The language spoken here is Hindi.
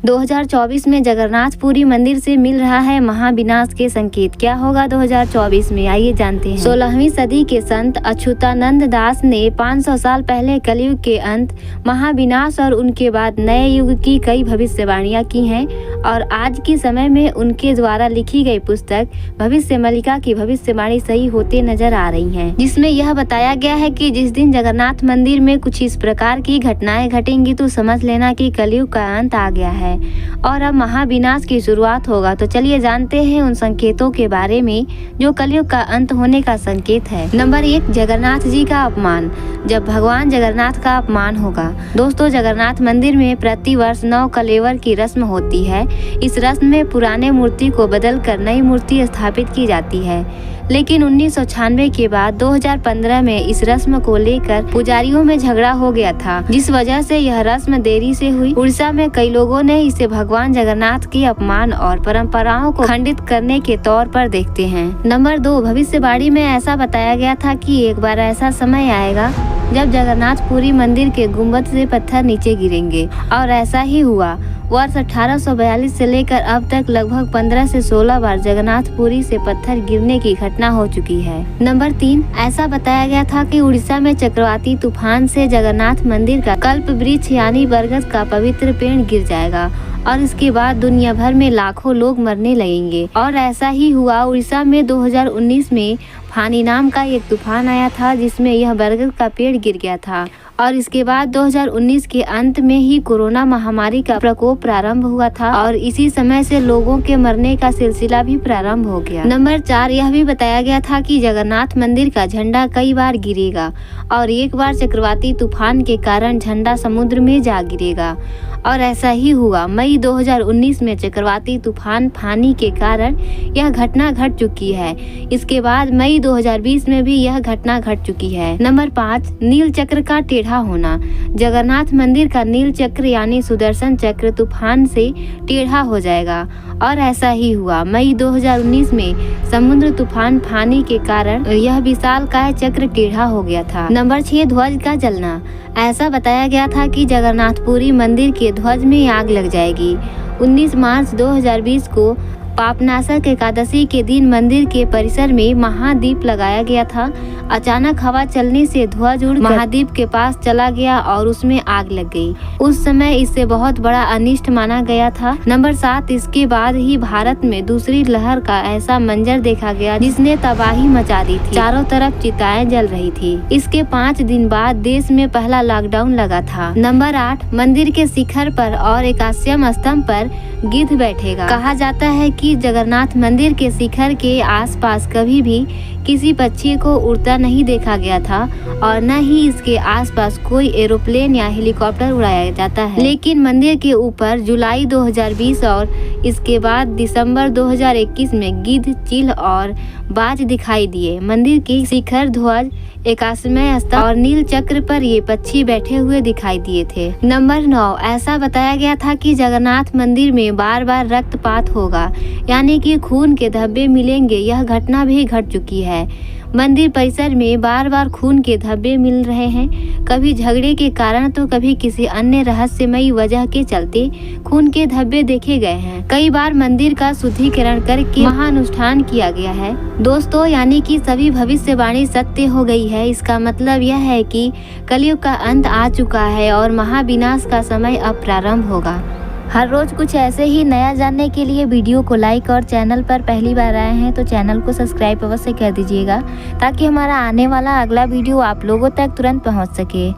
2024 में जगन्नाथपुरी मंदिर से मिल रहा है महाविनाश के संकेत। क्या होगा 2024 में, आइए जानते हैं। 16वीं सदी के संत अच्युतानंद दास ने 500 साल पहले कलयुग के अंत, महाविनाश और उनके बाद नए युग की कई भविष्यवाणियां की हैं और आज के समय में उनके द्वारा लिखी गई पुस्तक भविष्य मलिका की भविष्यवाणी सही होते नजर आ रही हैं, जिसमें यह बताया गया है कि जिस दिन जगन्नाथ मंदिर में कुछ इस प्रकार की घटनाएं घटेंगी तो समझ लेना कि कलयुग का अंत आ गया है और अब महाविनाश की शुरुआत होगा। तो चलिए जानते हैं उन संकेतों के बारे में जो कलयुग का अंत होने का संकेत है। नंबर 1, जगन्नाथ जी का अपमान। जब भगवान जगन्नाथ का अपमान होगा। दोस्तों, जगन्नाथ मंदिर में प्रतिवर्ष 9 कलेवर की रस्म होती है। इस रस्म में पुराने मूर्ति को बदलकर नई मूर्ति स्थापित की जाती है, लेकिन 1996 के बाद 2015 में इस रस्म को लेकर पुजारियों में झगड़ा हो गया था, जिस वजह से यह रस्म देरी से हुई। उड़ीसा में कई लोगों ने इसे भगवान जगन्नाथ के अपमान और परंपराओं को खंडित करने के तौर पर देखते हैं। नंबर 2, भविष्यवाणी में ऐसा बताया गया था कि एक बार ऐसा समय आएगा जब जगन्नाथपुरी मंदिर के गुंबद से पत्थर नीचे गिरेंगे और ऐसा ही हुआ। वर्ष 1842 से लेकर अब तक लगभग 15 से 16 बार जगन्नाथपुरी से पत्थर गिरने की घटना हो चुकी है। नंबर 3, ऐसा बताया गया था कि उड़ीसा में चक्रवाती तूफान से जगन्नाथ मंदिर का कल्प वृक्ष यानी बरगद का पवित्र पेड़ गिर जाएगा और इसके बाद दुनिया भर में लाखों लोग मरने लगेंगे और ऐसा ही हुआ। उड़ीसा में 2019 में फानी नाम का एक तूफान आया था जिसमें यह बरगद का पेड़ गिर गया था और इसके बाद 2019 के अंत में ही कोरोना महामारी का प्रकोप प्रारंभ हुआ था और इसी समय से लोगों के मरने का सिलसिला भी प्रारंभ हो गया। नंबर 4, यह भी बताया गया था कि जगन्नाथ मंदिर का झंडा कई बार गिरेगा और एक बार चक्रवाती तूफान के कारण झंडा समुद्र में जा गिरेगा और ऐसा ही हुआ। मई 2019 में चक्रवाती तूफान फानी के कारण यह घटना घट चुकी है। इसके बाद मई 2020 में भी यह घटना घट चुकी है। नंबर 5, नील चक्र का टेढ़ा होना। जगन्नाथ मंदिर का नील चक्र यानी सुदर्शन चक्र तूफान से टेढ़ा हो जाएगा और ऐसा ही हुआ। मई 2019 में समुद्र तूफान फानी के कारण यह विशालकाय चक्र टेढ़ा हो गया था। नंबर 6, ध्वज का जलना। ऐसा बताया गया था कि जगन्नाथपुरी मंदिर के ध्वज में आग लग जाएगी। 19 मार्च 2020 को पापनासक एकादशी के दिन मंदिर के परिसर में महादीप लगाया गया था। अचानक हवा चलने से ध्वज उड़ महादीप के पास चला गया और उसमें आग लग गई। उस समय इससे बहुत बड़ा अनिष्ट माना गया था। नंबर 7, इसके बाद ही भारत में दूसरी लहर का ऐसा मंजर देखा गया जिसने तबाही मचा दी थी। चारों तरफ चिताएं जल रही थी। इसके 5 दिन बाद देश में पहला लॉकडाउन लगा था। नंबर 8, मंदिर के शिखर पर और एकादशम स्तंभ पर गिद्ध बैठेगा। कहा जाता है कि जगन्नाथ मंदिर के शिखर के आसपास कभी भी किसी पक्षी को उड़ता नहीं देखा गया था और न ही इसके आसपास कोई एरोप्लेन या हेलीकॉप्टर उड़ाया जाता है। लेकिन मंदिर के ऊपर जुलाई 2020 और इसके बाद दिसंबर 2021 में गिद्ध, चील और बाज दिखाई दिए। मंदिर के शिखर, ध्वज, एकादशम स्तंभ और नील चक्र पर ये पक्षी बैठे हुए दिखाई दिए थे। नंबर 9, ऐसा बताया गया था कि जगन्नाथ मंदिर में बार बार रक्तपात होगा यानी कि खून के धब्बे मिलेंगे। यह घटना भी घट चुकी है। मंदिर परिसर में बार बार खून के धब्बे मिल रहे हैं, कभी झगड़े के कारण तो कभी किसी अन्य रहस्यमयी वजह के चलते खून के धब्बे देखे गए हैं। कई बार मंदिर का शुद्धिकरण करके महानुष्ठान किया गया है। दोस्तों, यानी कि सभी भविष्यवाणी सत्य हो गई है। इसका मतलब यह है कि कलयुग का अंत आ चुका है और महाविनाश का समय अब प्रारंभ होगा। हर रोज कुछ ऐसे ही नया जानने के लिए वीडियो को लाइक और चैनल पर पहली बार आए हैं तो चैनल को सब्सक्राइब अवश्य कर दीजिएगा ताकि हमारा आने वाला अगला वीडियो आप लोगों तक तुरंत पहुंच सके।